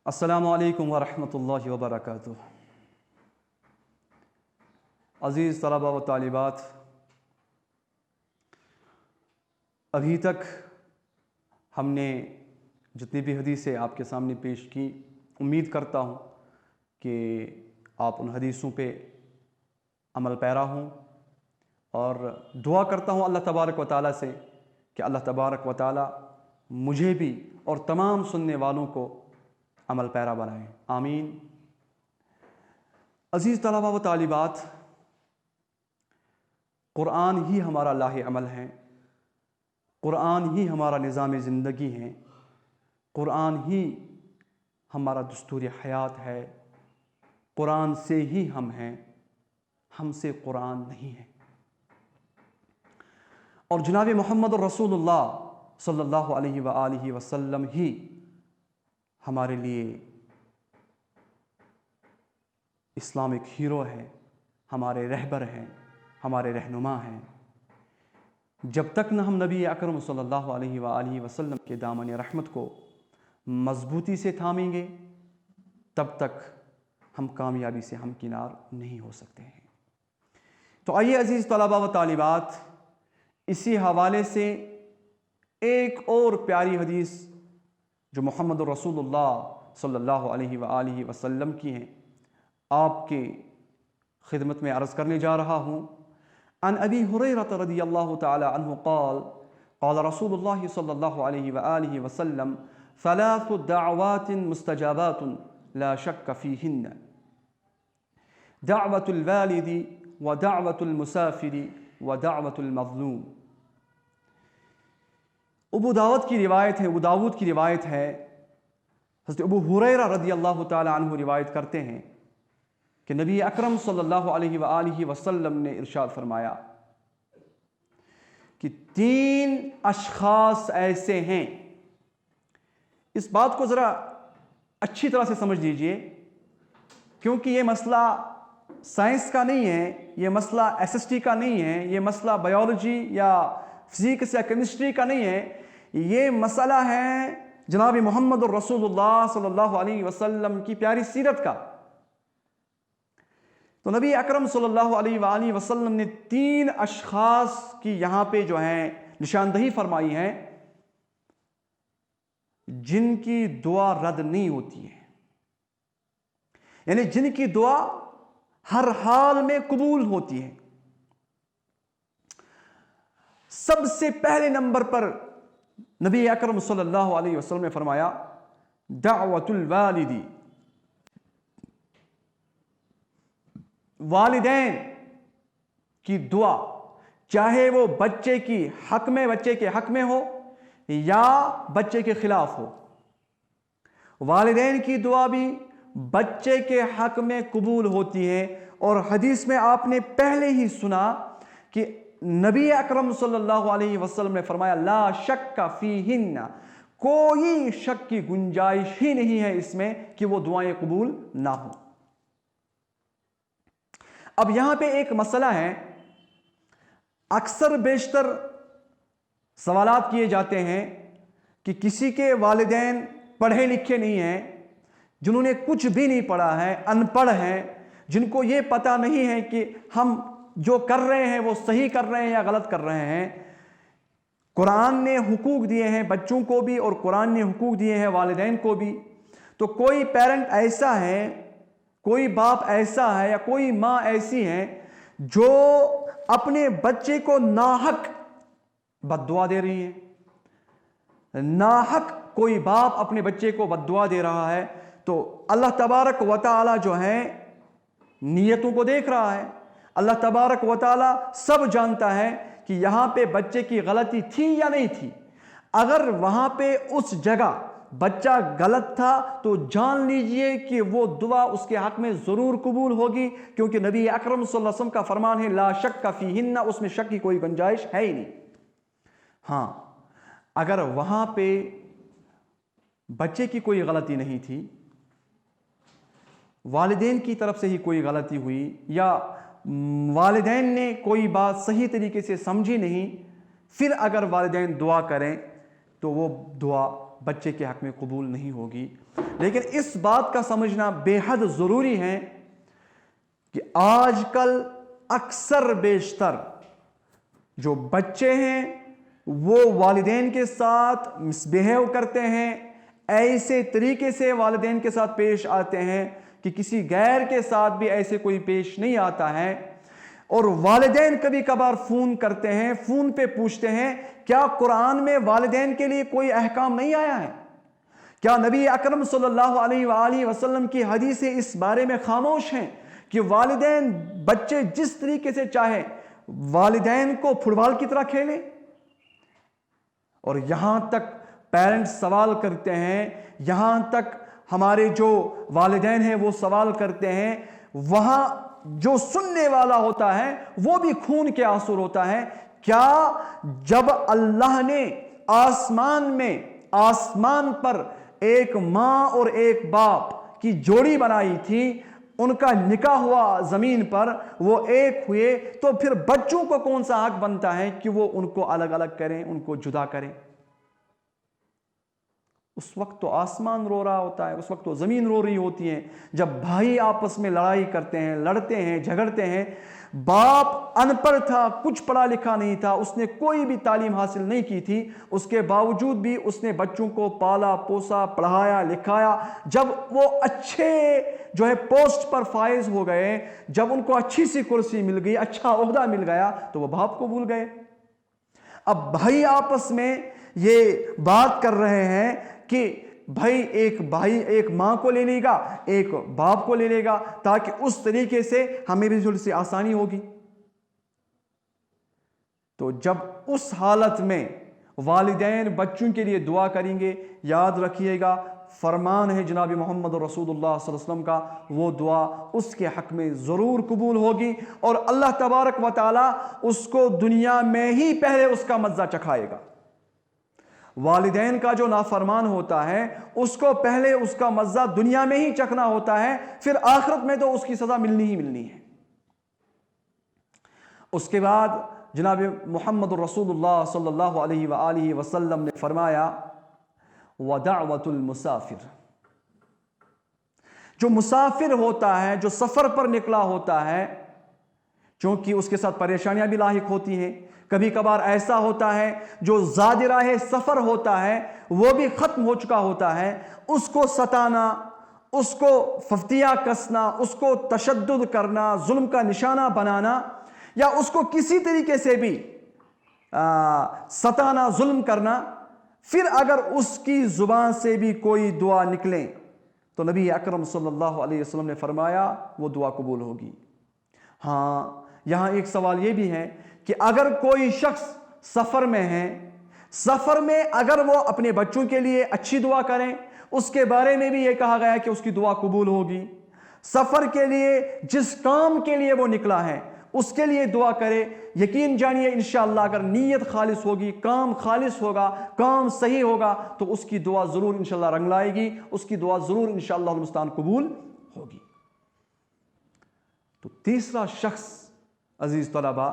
السلام علیکم ورحمۃ اللہ وبرکاتہ۔ عزیز طلباء و طالبات، ابھی تک ہم نے جتنی بھی حدیثیں آپ کے سامنے پیش کی، امید کرتا ہوں کہ آپ ان حدیثوں پہ عمل پیرا ہوں، اور دعا کرتا ہوں اللہ تبارک و تعالیٰ سے کہ اللہ تبارک و تعالیٰ مجھے بھی اور تمام سننے والوں کو عمل پیرا بنائیں، آمین۔ عزیز طلباء و طالبات، قرآن ہی ہمارا لاہ عمل ہے، قرآن ہی ہمارا نظام زندگی ہے، قرآن ہی ہمارا دستور حیات ہے، قرآن سے ہی ہم ہیں، ہم سے قرآن نہیں ہے۔ اور جناب محمد رسول اللہ صلی اللہ علیہ وآلہ وسلم ہی ہمارے لیے اسلامک ہیرو ہے، ہمارے رہبر ہیں، ہمارے رہنما ہیں۔ جب تک نہ ہم نبی اکرم صلی اللہ علیہ وآلہ وسلم کے دامن رحمت کو مضبوطی سے تھامیں گے، تب تک ہم کامیابی سے ہمکنار نہیں ہو سکتے ہیں۔ تو آئیے عزیز طلباء و طالبات، اسی حوالے سے ایک اور پیاری حدیث جو محمد رسول اللہ صلی اللہ علیہ وآلہ وسلم کی ہیں، آپ کے خدمت میں عرض کرنے جا رہا ہوں۔ عن ابی ہریرہ رضی اللہ تعالی عنہ قال قال رسول اللہ صلی اللہ علیہ وآلہ وسلم ثلاث دعوات مستجابات لا شک فیہن دعوت الوالد ودعوت المسافر ودعوت المظلوم۔ ابو داود کی روایت ہے، حضرت ابو ہریرہ رضی اللہ تعالی عنہ روایت کرتے ہیں کہ نبی اکرم صلی اللہ علیہ وآلہ وسلم نے ارشاد فرمایا کہ 3 اشخاص ایسے ہیں۔ اس بات کو ذرا اچھی طرح سے سمجھ لیجئے، کیونکہ یہ مسئلہ سائنس کا نہیں ہے، یہ مسئلہ SST کا نہیں ہے، یہ مسئلہ بایولوجی یا فزکس یا کیمسٹری کا نہیں ہے، یہ مسئلہ ہے جناب محمد رسول اللہ صلی اللہ علیہ وسلم کی پیاری سیرت کا۔ تو نبی اکرم صلی اللہ علیہ وآلہ وسلم نے 3 اشخاص کی یہاں پہ جو ہیں نشاندہی فرمائی ہے، جن کی دعا رد نہیں ہوتی ہے، یعنی جن کی دعا ہر حال میں قبول ہوتی ہے۔ سب سے پہلے نمبر پر نبی اکرم صلی اللہ علیہ وسلم نے فرمایا دعوت الوالدی، والدین کی دعا، چاہے وہ بچے کے حق میں ہو یا بچے کے خلاف ہو، والدین کی دعا بھی بچے کے حق میں قبول ہوتی ہے۔ اور حدیث میں آپ نے پہلے ہی سنا کہ نبی اکرم صلی اللہ علیہ وسلم نے فرمایا لا شک فیہن، کوئی شک کی گنجائش ہی نہیں ہے اس میں کہ وہ دعائیں قبول نہ ہوں۔ اب یہاں پہ ایک مسئلہ ہے، اکثر بیشتر سوالات کیے جاتے ہیں کہ کسی کے والدین پڑھے لکھے نہیں ہیں، جنہوں نے کچھ بھی نہیں پڑھا ہے، ان پڑھ ہیں، جن کو یہ پتہ نہیں ہے کہ ہم جو کر رہے ہیں وہ صحیح کر رہے ہیں یا غلط کر رہے ہیں۔ قرآن نے حقوق دیے ہیں بچوں کو بھی، اور قرآن نے حقوق دیے ہیں والدین کو بھی۔ تو کوئی پیرنٹ ایسا ہے، کوئی باپ ایسا ہے یا کوئی ماں ایسی ہے جو اپنے بچے کو ناحق بد دعا دے رہی ہے، ناحق کوئی باپ اپنے بچے کو بد دعا دے رہا ہے، تو اللہ تبارک و تعالی جو ہے نیتوں کو دیکھ رہا ہے۔ اللہ تبارک و تعالی سب جانتا ہے کہ یہاں پہ بچے کی غلطی تھی یا نہیں تھی۔ اگر وہاں پہ اس جگہ بچہ غلط تھا تو جان لیجئے کہ وہ دعا اس کے حق میں ضرور قبول ہوگی، کیونکہ نبی اکرم صلی اللہ علیہ وسلم کا فرمان ہے لا شک فیہن، اس میں شک کی کوئی گنجائش ہے ہی نہیں۔ ہاں، اگر وہاں پہ بچے کی کوئی غلطی نہیں تھی، والدین کی طرف سے ہی کوئی غلطی ہوئی، یا والدین نے کوئی بات صحیح طریقے سے سمجھی نہیں، پھر اگر والدین دعا کریں تو وہ دعا بچے کے حق میں قبول نہیں ہوگی۔ لیکن اس بات کا سمجھنا بے حد ضروری ہے کہ آج کل اکثر بیشتر جو بچے ہیں وہ والدین کے ساتھ مس بیہیو کرتے ہیں، ایسے طریقے سے والدین کے ساتھ پیش آتے ہیں کہ کسی غیر کے ساتھ بھی ایسے کوئی پیش نہیں آتا ہے۔ اور والدین کبھی کبھار فون کرتے ہیں، فون پہ پوچھتے ہیں کیا قرآن میں والدین کے لیے کوئی احکام نہیں آیا ہے؟ کیا نبی اکرم صلی اللہ علیہ وآلہ وسلم کی حدیثیں اس بارے میں خاموش ہیں کہ والدین بچے جس طریقے سے چاہے والدین کو فٹ بال کی طرح کھیلیں؟ اور یہاں تک پیرنٹس سوال کرتے ہیں، یہاں تک ہمارے جو والدین ہیں وہ سوال کرتے ہیں، وہاں جو سننے والا ہوتا ہے وہ بھی خون کے آنسو ہوتا ہے۔ کیا جب اللہ نے آسمان پر ایک ماں اور ایک باپ کی جوڑی بنائی تھی، ان کا نکاح ہوا زمین پر، وہ ایک ہوئے، تو پھر بچوں کو کون سا حق بنتا ہے کہ وہ ان کو الگ الگ کریں، ان کو جدا کریں؟ اس وقت تو آسمان رو رہا ہوتا ہے، اس وقت تو زمین رو رہی ہوتی ہے۔ جب بھائی آپس میں لڑائی کرتے ہیں، لڑتے ہیں، جھگڑتے ہیں، باپ ان پڑھ تھا، کچھ پڑھا لکھا نہیں تھا، اس نے کوئی بھی تعلیم حاصل نہیں کی تھی، اس کے باوجود بھی اس نے بچوں کو پالا پوسا، پڑھایا لکھایا۔ جب وہ اچھے جو ہے پوسٹ پر فائز ہو گئے، جب ان کو اچھی سی کرسی مل گئی، اچھا عہدہ مل گیا، تو وہ باپ کو بھول گئے۔ اب بھائی آپس میں یہ بات کر رہے ہیں کہ بھائی ایک ماں کو لے لے گا، ایک باپ کو لے لے گا، تاکہ اس طریقے سے ہمیں بھی تھوڑی سی آسانی ہوگی۔ تو جب اس حالت میں والدین بچوں کے لیے دعا کریں گے، یاد رکھیے گا فرمان ہے جناب محمد رسول اللہ صلی اللہ علیہ وسلم کا، وہ دعا اس کے حق میں ضرور قبول ہوگی، اور اللہ تبارک و تعالی اس کو دنیا میں ہی پہلے اس کا مزہ چکھائے گا۔ والدین کا جو نافرمان ہوتا ہے اس کو پہلے اس کا مزہ دنیا میں ہی چکھنا ہوتا ہے، پھر آخرت میں تو اس کی سزا ملنی ہی ملنی ہے۔ اس کے بعد جناب محمد رسول اللہ صلی اللہ علیہ وآلہ وسلم نے فرمایا وَدَعْوَةُ الْمُسَافِرِ، جو مسافر ہوتا ہے، جو سفر پر نکلا ہوتا ہے، چونکہ اس کے ساتھ پریشانیاں بھی لاحق ہوتی ہیں، کبھی کبھار ایسا ہوتا ہے جو زادراہ سفر ہوتا ہے وہ بھی ختم ہو چکا ہوتا ہے، اس کو ستانا، اس کو ففتیہ کسنا، اس کو تشدد کرنا، ظلم کا نشانہ بنانا، یا اس کو کسی طریقے سے بھی ستانا، ظلم کرنا، پھر اگر اس کی زبان سے بھی کوئی دعا نکلے تو نبی اکرم صلی اللہ علیہ وسلم نے فرمایا وہ دعا قبول ہوگی۔ ہاں، یہاں ایک سوال یہ بھی ہے کہ اگر کوئی شخص سفر میں ہے، سفر میں اگر وہ اپنے بچوں کے لیے اچھی دعا کریں، اس کے بارے میں بھی یہ کہا گیا ہے کہ اس کی دعا قبول ہوگی۔ سفر کے لیے جس کام کے لیے وہ نکلا ہے اس کے لیے دعا کرے، یقین جانیے انشاءاللہ اگر نیت خالص ہوگی، کام خالص ہوگا، کام صحیح ہوگا، تو اس کی دعا ضرور انشاءاللہ رنگ لائے گی، اس کی دعا ضرور انشاءاللہ المستعان قبول ہوگی۔ تو تیسرا شخص عزیز طلبہ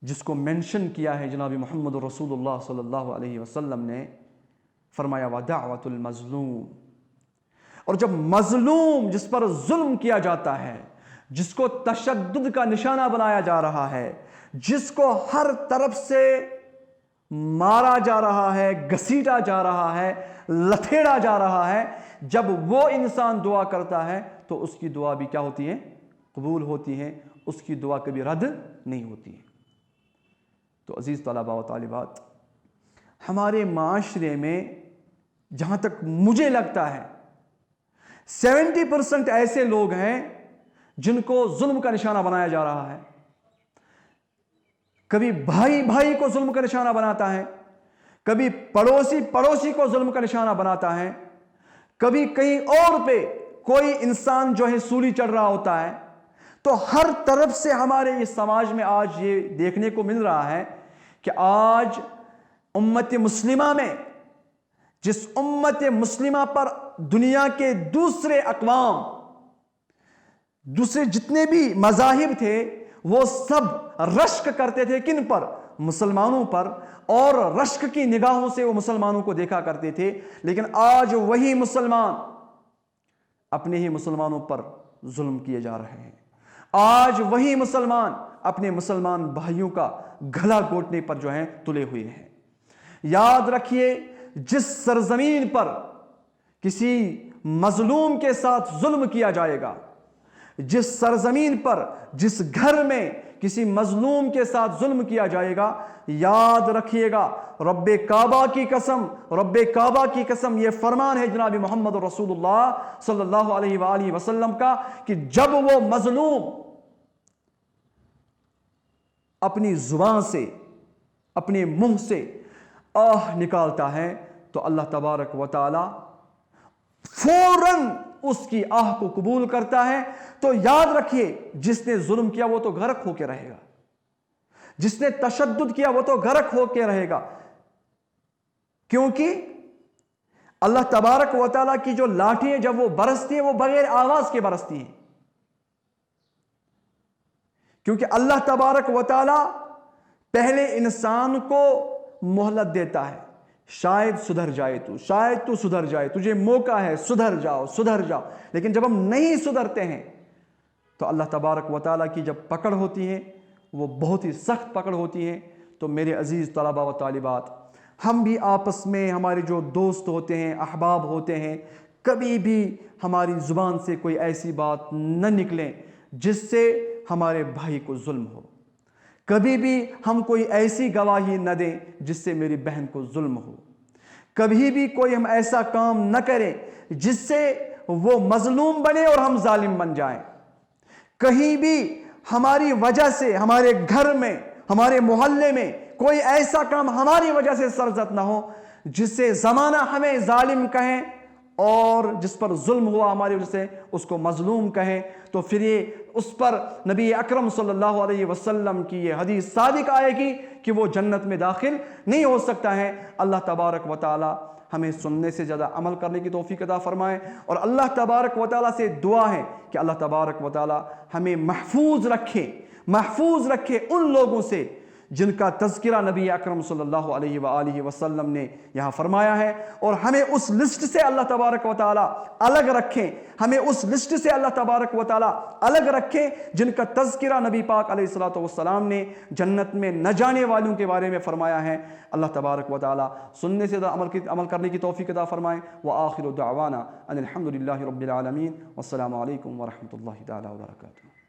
جس کو مینشن کیا ہے جناب محمد رسول اللہ صلی اللہ علیہ وسلم نے، فرمایا وَدَعْوَةُ الْمَظْلُومِ، اور جب مظلوم، جس پر ظلم کیا جاتا ہے، جس کو تشدد کا نشانہ بنایا جا رہا ہے، جس کو ہر طرف سے مارا جا رہا ہے، گھسیٹا جا رہا ہے، لتھیڑا جا رہا ہے، جب وہ انسان دعا کرتا ہے تو اس کی دعا بھی کیا ہوتی ہے؟ قبول ہوتی ہے، اس کی دعا کبھی رد نہیں ہوتی ہے۔ تو عزیز طلباء و طالبات، ہمارے معاشرے میں جہاں تک مجھے لگتا ہے 70% ایسے لوگ ہیں جن کو ظلم کا نشانہ بنایا جا رہا ہے۔ کبھی بھائی بھائی کو ظلم کا نشانہ بناتا ہے، کبھی پڑوسی پڑوسی کو ظلم کا نشانہ بناتا ہے، کبھی کہیں اور پہ کوئی انسان جو ہے سولی چڑھ رہا ہوتا ہے۔ تو ہر طرف سے ہمارے اس سماج میں آج یہ دیکھنے کو مل رہا ہے کہ آج امت مسلمہ میں، جس امت مسلمہ پر دنیا کے دوسرے اقوام، دوسرے جتنے بھی مذاہب تھے، وہ سب رشک کرتے تھے کن پر؟ مسلمانوں پر اور رشک کی نگاہوں سے وہ مسلمانوں کو دیکھا کرتے تھے، لیکن آج وہی مسلمان اپنے ہی مسلمانوں پر ظلم کیے جا رہے ہیں۔ آج وہی مسلمان اپنے مسلمان بھائیوں کا گلا گھونٹنے پر جو ہیں تلے ہوئے ہیں۔ یاد رکھیے، جس سرزمین پر کسی مظلوم کے ساتھ ظلم کیا جائے گا، جس سرزمین پر، جس گھر میں کسی مظلوم کے ساتھ ظلم کیا جائے گا، یاد رکھیے گا، رب کعبہ کی قسم، رب کعبہ کی قسم، یہ فرمان ہے جناب محمد رسول اللہ صلی اللہ علیہ وآلہ وسلم کا کہ جب وہ مظلوم اپنی زبان سے، اپنے منہ سے آہ نکالتا ہے تو اللہ تبارک و تعالی فوراً اس کی آہ کو قبول کرتا ہے۔ تو یاد رکھیے، جس نے ظلم کیا وہ تو غرق ہو کے رہے گا، جس نے تشدد کیا وہ تو غرق ہو کے رہے گا، کیونکہ اللہ تبارک و تعالیٰ کی جو لاٹھی ہے جب وہ برستی ہے وہ بغیر آواز کے برستی ہے، کیونکہ اللہ تبارک و تعالیٰ پہلے انسان کو مہلت دیتا ہے، شاید سدھر جائے تو، شاید تو سدھر جائے، تجھے موقع ہے، سدھر جاؤ، سدھر جاؤ۔ لیکن جب ہم نہیں سدھرتے ہیں تو اللہ تبارک و تعالیٰ کی جب پکڑ ہوتی ہے وہ بہت ہی سخت پکڑ ہوتی ہے۔ تو میرے عزیز طلباء و طالبات، ہم بھی آپس میں، ہمارے جو دوست ہوتے ہیں، احباب ہوتے ہیں، کبھی بھی ہماری زبان سے کوئی ایسی بات نہ نکلے جس سے ہمارے بھائی کو ظلم ہو، کبھی بھی ہم کوئی ایسی گواہی نہ دیں جس سے میری بہن کو ظلم ہو، کبھی بھی کوئی ہم ایسا کام نہ کریں جس سے وہ مظلوم بنے اور ہم ظالم بن جائیں، کہیں بھی ہماری وجہ سے ہمارے گھر میں، ہمارے محلے میں کوئی ایسا کام ہماری وجہ سے سرزد نہ ہو جس سے زمانہ ہمیں ظالم کہیں اور جس پر ظلم ہوا ہماری وجہ سے اس کو مظلوم کہیں۔ تو پھر یہ اس پر نبی اکرم صلی اللہ علیہ وسلم کی یہ حدیث صادق آئے گی کہ وہ جنت میں داخل نہیں ہو سکتا ہے۔ اللہ تبارک و تعالی ہمیں سننے سے زیادہ عمل کرنے کی توفیق عطا فرمائے، اور اللہ تبارک و تعالی سے دعا ہے کہ اللہ تبارک و تعالی ہمیں محفوظ رکھے ان لوگوں سے جن کا تذکرہ نبی اکرم صلی اللہ علیہ وآلہ وسلم نے یہاں فرمایا ہے، اور ہمیں اس لسٹ سے اللہ تبارک و تعالی الگ رکھیں، ہمیں اس لسٹ سے اللہ تبارک و تعالی الگ رکھیں جن کا تذکرہ نبی پاک علیہ الصلوۃ والسلام نے جنت میں نہ جانے والوں کے بارے میں فرمایا ہے۔ اللہ تبارک و تعالی سننے سے عمل کرنے کی توفیق عطا فرمائے۔ وآخر دعوانا ان الحمد للہ رب العالمین، والسلام علیکم ورحمۃ اللہ تعالی وبرکاتہ۔